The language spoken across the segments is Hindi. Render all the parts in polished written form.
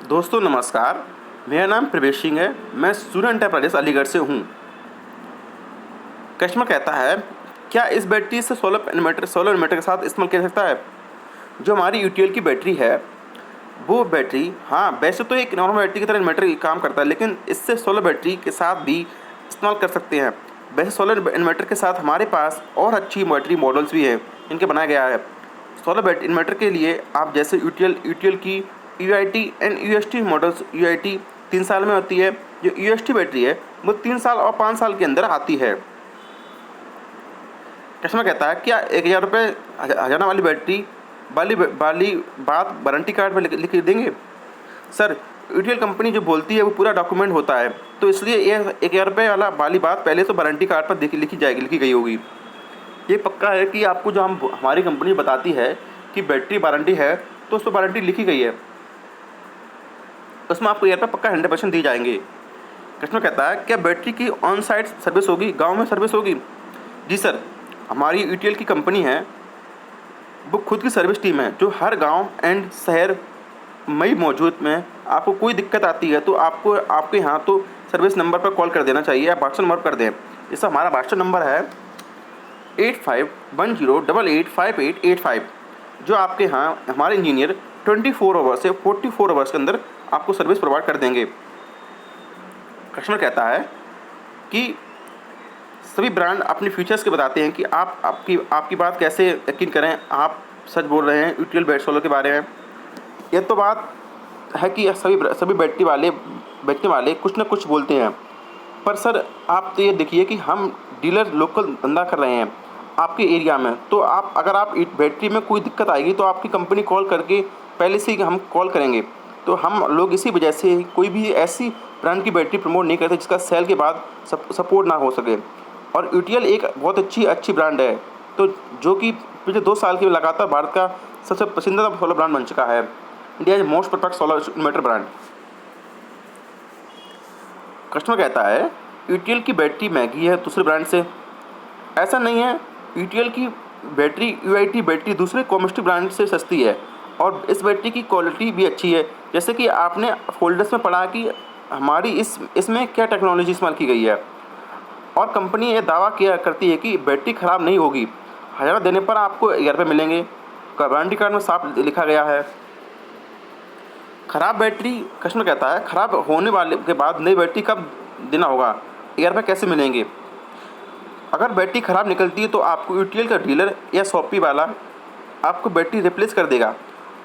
दोस्तों नमस्कार। मेरा नाम प्रवेश सिंह है। मैं सूर्य एंटरप्राइजेस अलीगढ़ से हूँ। कस्टमर कहता है क्या इस बैटरी से सोलर इन्वर्टर के साथ इस्तेमाल किया जा सकता है। जो हमारी यूटीएल की बैटरी है वो बैटरी, हाँ वैसे तो एक नॉर्मल बैटरी की तरह इन्वर्टर काम करता है, लेकिन इससे सोलर बैटरी के साथ भी इस्तेमाल कर सकते हैं। वैसे सोलर इन्वर्टर के साथ हमारे पास और अच्छी बैटरी मॉडल्स भी हैं इनके बनाया गया है। सोलर बैटरी इन्वर्टर के लिए आप जैसे यूटीएल की UIT and UST models, UIT 3 साल में होती है, जो यूएसटी बैटरी है वो 3 साल और 5 साल के अंदर आती है। कस्टमर कहता है क्या 1000 रुपये हजाना वाली बैटरी वाली बात वारंटी कार्ड में लिख देंगे। सर यूटीएल कंपनी जो बोलती है वो पूरा डॉक्यूमेंट होता है, तो इसलिए ये 1000 रुपये वाली बात पहले तो वारंटी कार्ड पर लिखी गई होगी। ये पक्का है कि आपको जो हमारी कंपनी बताती है कि बैटरी वारंटी है, तो उस पर वारंटी लिखी गई है, उसमें आपको 1000 रुपये पक्का 100% दी जाएंगे। कस्टमर कहता है क्या बैटरी की ऑन साइट सर्विस होगी, गांव में सर्विस होगी। जी सर, हमारी यूटीएल की कंपनी है वो खुद की सर्विस टीम है जो हर गांव एंड शहर में मौजूद में। आपको कोई दिक्कत आती है तो आपको आपके यहाँ तो सर्विस नंबर पर कॉल कर देना चाहिए, या व्हाट्सएप नंबर कर दें। जैसा हमारा व्हाट्सएप नंबर है 8510885885, जो आपके यहाँ हमारे इंजीनियर 24 आवर्स से 44 आवर्स के अंदर आपको सर्विस प्रोवाइड कर देंगे। कस्टमर कहता है कि सभी ब्रांड अपने फीचर्स के बताते हैं कि आपकी बात कैसे यकीन करें, आप सच बोल रहे हैं यूटीएल सोलर के बारे में। यह तो बात है कि सभी बैटरी वाले कुछ ना कुछ बोलते हैं, पर सर आप तो ये देखिए कि हम डीलर लोकल धंधा कर रहे हैं आपके एरिया में, तो अगर आप बैटरी में कोई दिक्कत आएगी तो आपकी कंपनी कॉल करके पहले से ही हम कॉल करेंगे। तो हम लोग इसी वजह से कोई भी ऐसी ब्रांड की बैटरी प्रमोट नहीं करते जिसका सेल के बाद सपोर्ट ना हो सके। और यूटीएल एक बहुत अच्छी ब्रांड है, तो जो कि पिछले 2 साल के लगातार भारत का सबसे पसंदीदा सोलर ब्रांड बन चुका है। India is most perfect solar inverter brand. Customer कहता है यूटीएल की बैटरी महंगी है दूसरे ब्रांड से। ऐसा नहीं है, यूटीएल की बैटरी यूआईटी बैटरी दूसरे कॉमर्शियल ब्रांड से सस्ती है, और इस बैटरी की क्वालिटी भी अच्छी है। जैसे कि आपने फोल्डर्स में पढ़ा कि हमारी इसमें क्या टेक्नोलॉजी इस्तेमाल की गई है, और कंपनी ये दावा किया करती है कि बैटरी ख़राब नहीं होगी। हज़ार देने पर आपको 1000 रुपये मिलेंगे, वारंटी कार्ड में साफ लिखा गया है। ख़राब बैटरी, कस्टमर कहता है ख़राब होने वाले के बाद नई बैटरी कब देना होगा, 1000 रुपये कैसे मिलेंगे। अगर बैटरी ख़राब निकलती है तो आपको यूटीएल का डीलर या शॉपी वाला आपको बैटरी रिप्लेस कर देगा,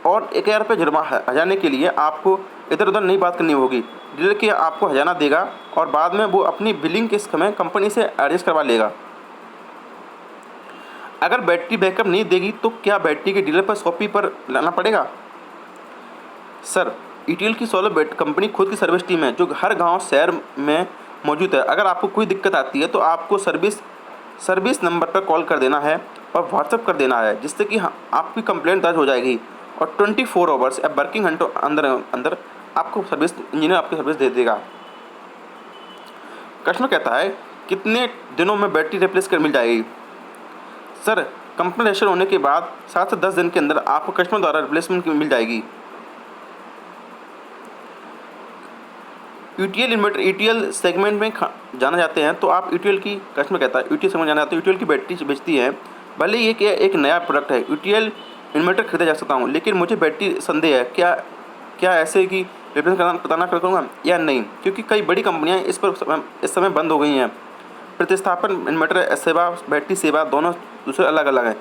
और 1000 रुपये जुर्माना हजाने के लिए आपको इधर उधर नहीं बात करनी होगी। डीलर के आपको हजाना देगा और बाद में वो अपनी बिलिंग के समय कंपनी से एडजस्ट करवा लेगा। अगर बैटरी बैकअप नहीं देगी तो क्या बैटरी के डीलर पर शॉपी पर लाना पड़ेगा। सर यूटीएल की सोलर कंपनी खुद की सर्विस टीम है जो हर गांव शहर में मौजूद है। अगर आपको कोई दिक्कत आती है तो आपको सर्विस नंबर पर कॉल कर देना है और व्हाट्सएप कर देना है, जिससे कि आपकी कंप्लेंट दर्ज हो जाएगी, और 24 आवर्स या वर्किंग घंटों अंदर आपको इंजीनियर आपकी सर्विस दे देगा। कस्टमर कहता है कितने दिनों में बैटरी रिप्लेस कर मिल जाएगी। सर कंपनी रजिस्टर होने के बाद 7 से 10 दिन के अंदर आपको कस्टमर द्वारा रिप्लेसमेंट मिल जाएगी। यूटीएल सेगमेंट में जाना चाहते हैं तो आप यूटीएल की, कस्टमर कहता है यूटीएल सेगमेंट जाना चाहते हैं, यूटीएल की बैटरी बेचती है। भले ये कि एक नया प्रोडक्ट है, यूटीएल इन्वर्टर खरीदा जा सकता हूँ, लेकिन मुझे बैटरी संदेह है, क्या ऐसे कि रिप्लेस पता ना करूँगा या नहीं, क्योंकि कई बड़ी कंपनियाँ इस समय बंद हो गई हैं। प्रतिस्थापन इन्वर्टर सेवा, बैटरी सेवा दोनों दूसरे अलग अलग हैं।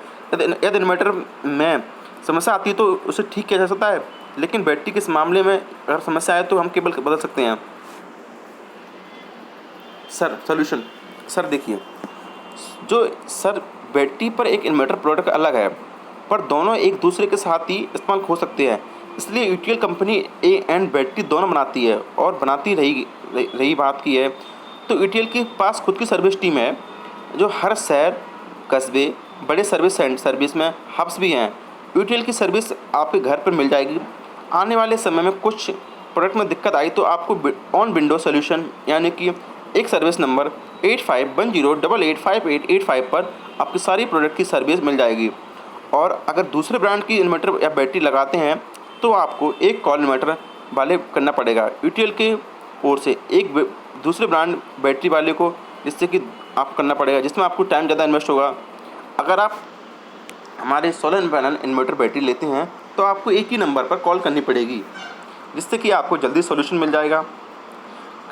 यदि इन्वर्टर में समस्या आती है तो उसे ठीक किया जा सकता है, लेकिन बैटरी के इस मामले में अगर समस्या आए तो हम केवल बदल सकते हैं। सर सोल्यूशन, सर देखिए सर बैटरी पर एक इन्वर्टर प्रोडक्ट अलग है, पर दोनों एक दूसरे के साथ ही इस्तेमाल हो सकते हैं। इसलिए UTL company A and battery दोनों बनाती है और बनाती रही बात की है तो यूटीएल के पास खुद की सर्विस टीम है जो हर शहर, कस्बे, बड़े सर्विस में हब्स भी हैं। यूटीएल की सर्विस आपके घर पर मिल जाएगी। आने वाले समय में कुछ प्रोडक्ट में दिक्कत आई तो आपको ऑन विंडो सोल्यूशन यानी कि एक सर्विस नंबर 8510885885 पर आपकी सारी प्रोडक्ट की सर्विस मिल जाएगी। और अगर दूसरे ब्रांड की इन्वर्टर या बैटरी लगाते हैं तो आपको एक कॉल इन्वर्टर वाले करना पड़ेगा, यूटीएल के ओर से एक दूसरे ब्रांड बैटरी वाले को, जिससे कि आपको करना पड़ेगा, जिसमें आपको टाइम ज़्यादा इन्वेस्ट होगा। अगर आप हमारे सोलर पैनल इन्वर्टर बैटरी लेते हैं तो आपको एक ही नंबर पर कॉल करनी पड़ेगी, जिससे कि आपको जल्दी सॉल्यूशन मिल जाएगा।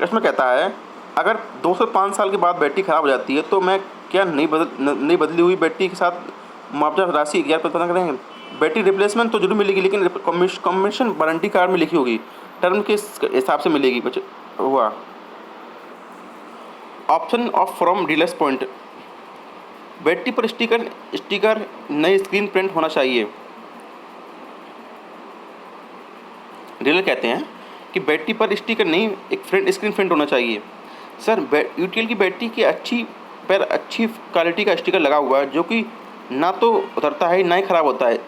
कस्टमर कहता है अगर 2 से 5 साल के बाद बैटरी ख़राब हो जाती है तो मैं क्या नई बदली हुई बैटरी के साथ मुआवजा राशि 11 प्रदान करेंगे? बैटरी रिप्लेसमेंट तो जरूर मिलेगी, लेकिन कमीशन वारंटी कार्ड में लिखी होगी, टर्म के हिसाब से मिलेगी। हुआ option of from dealers point, battery पर स्टिकर नई स्क्रीन प्रिंट होना चाहिए। डीलर कहते हैं कि बैटरी पर स्टिकर नहीं, एक स्क्रीन प्रिंट होना चाहिए। सर यूटीएल की बैटरी की अच्छी क्वालिटी का स्टिकर लगा हुआ है, जो कि ना तो उतरता है ना ही ख़राब होता है।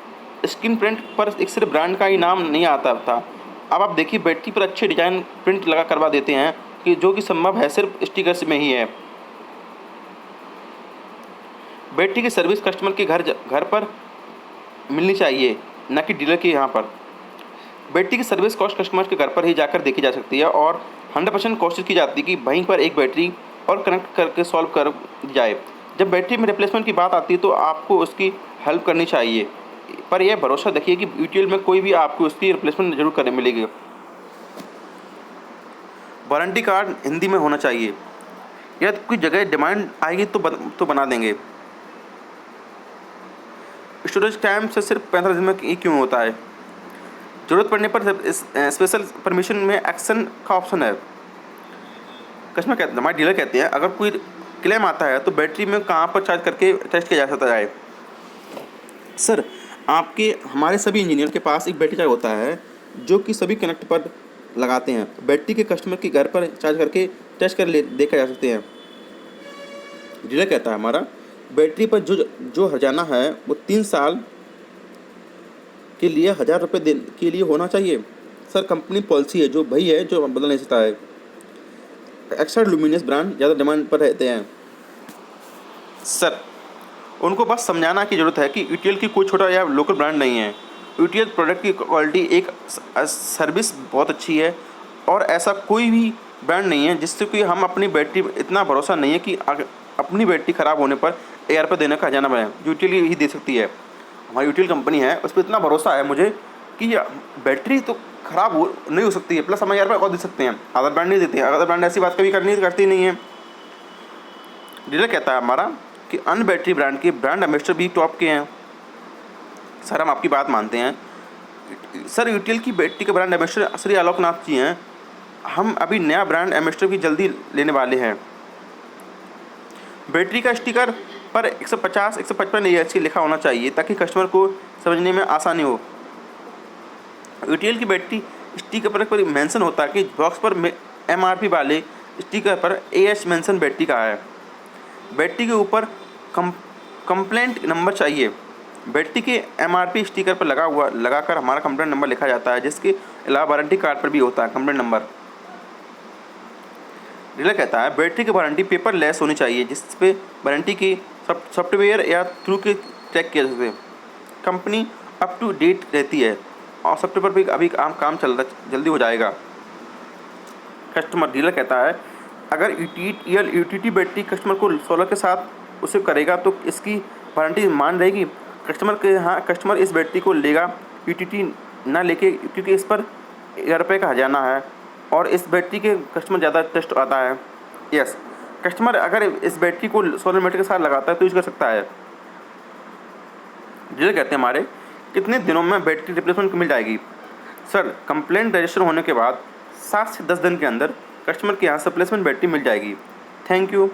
स्क्रीन प्रिंट पर एक सिर्फ ब्रांड का ही नाम नहीं आता था। अब आप देखिए बैटरी पर अच्छे डिज़ाइन प्रिंट लगा करवा देते हैं, कि जो कि संभव है सिर्फ स्टिकर्स में ही है। बैटरी की सर्विस कस्टमर के घर पर मिलनी चाहिए, न कि डीलर के यहाँ पर। बैटरी की सर्विस कॉस्ट कस्टमर के घर पर ही जाकर देखी जा सकती है और 100% कोशिश की जाती है कि वहीं पर एक बैटरी और कनेक्ट करके सॉल्व कर जाए। जब बैटरी में रिप्लेसमेंट की बात आती है तो आपको उसकी हेल्प करनी चाहिए, पर यह भरोसा देखिए कि यूटीएल में कोई भी आपको उसकी रिप्लेसमेंट जरूर करने मिलेगी। वारंटी कार्ड हिंदी में होना चाहिए, या कोई जगह डिमांड आएगी तो बना देंगे। स्टोरेज टाइम से सिर्फ 45 दिन में क्यों होता है? ज़रूरत पड़ने पर स्पेशल परमिशन में एक्शन का ऑप्शन है। कस्टमर कहते हैं, हमारे डीलर कहते हैं अगर कोई क्लेम आता है तो बैटरी में कहाँ पर चार्ज करके टेस्ट किया जा सकता है? सर हमारे सभी इंजीनियर के पास एक बैटरी चार्ज होता है, जो कि सभी कनेक्ट पर लगाते हैं। बैटरी के कस्टमर के घर पर चार्ज करके टेस्ट कर देखा जा सकते हैं। डीलर कहता है हमारा बैटरी पर जो हर्जाना है वो 3 साल के लिए 1000 रुपये के लिए होना चाहिए। सर कंपनी पॉलिसी है, जो वही है जो बदल नहीं सकता है। एक्स्ट्रा लुमिनस ब्रांड ज़्यादा डिमांड पर रहते हैं। सर उनको बस समझाना की ज़रूरत है कि यूटीएल की कोई छोटा या लोकल ब्रांड नहीं है। यूटीएल प्रोडक्ट की क्वालिटी, एक सर्विस बहुत अच्छी है, और ऐसा कोई भी ब्रांड नहीं है जिससे कि हम अपनी बैटरी, इतना भरोसा नहीं है कि अपनी बैटरी ख़राब होने पर 1000 रुपये देने का खजाना बने, यूटीएल ही दे सकती है। हमारी यूटीएल कंपनी है, उस पर इतना भरोसा है मुझे कि बैटरी तो ख़राब नहीं हो सकती है, प्लस हम 1000 रुपये और दे सकते हैं। अदर ब्रांड नहीं देते हैं, अदर ब्रांड ऐसी बात कभी करती नहीं है। डीलर कहता है हमारा कि अन्य बैटरी ब्रांड के ब्रांड एम्बेसडर भी टॉप के हैं। सर हम आपकी बात मानते हैं। सर यूटीएल की बैटरी के ब्रांड एम्बेसडर श्री आलोकनाथ जी हैं। हम अभी नया ब्रांड एम्बेसडर भी जल्दी लेने वाले हैं। बैटरी का स्टिकर पर 150-155 AHC लिखा होना चाहिए, ताकि कस्टमर को समझने में आसानी हो। यूटीएल की बैटरी स्टिकर पर मेंशन होता है कि बॉक्स पर MRP वाले स्टिकर पर AH मेंशन बैटरी का है। बैटरी के ऊपर कंप्लेंट नंबर चाहिए। बैटरी के MRP स्टिकर पर लगाकर हमारा कंप्लेंट नंबर लिखा जाता है, जिसके अलावा वारंटी कार्ड पर भी होता है कंप्लेंट नंबर। डीलर कहता है बैटरी की वारंटी पेपर लेस होनी चाहिए, जिस पे वारंटी की सॉफ्टवेयर या थ्रू के चेक किया जा सके। कंपनी अप टू डेट रहती है और सॉफ्टवेयर पर भी अभी काम चल रहा, जल्दी हो जाएगा। कस्टमर डीलर कहता है अगर यूटीटी बैटरी कस्टमर को सोलर के साथ उसे करेगा तो इसकी वारंटी मान रहेगी। कस्टमर इस बैटरी को लेगा, यूटीटी ना लेके, क्योंकि इस पर 1000 रुपये का हर्जाना है और इस बैटरी के कस्टमर ज़्यादा टेस्ट आता है। यस, कस्टमर अगर इस बैटरी को सोलर मीटर के साथ लगाता है तो यूज कर सकता है। डीलर कहते हैं हमारे कितने दिनों में बैटरी रिप्लेसमेंट मिल जाएगी? सर कंप्लेंट रजिस्टर होने के बाद 7 से 10 दिन के अंदर कस्टमर के यहाँ से रिप्लेसमेंट बैटरी मिल जाएगी। Thank you.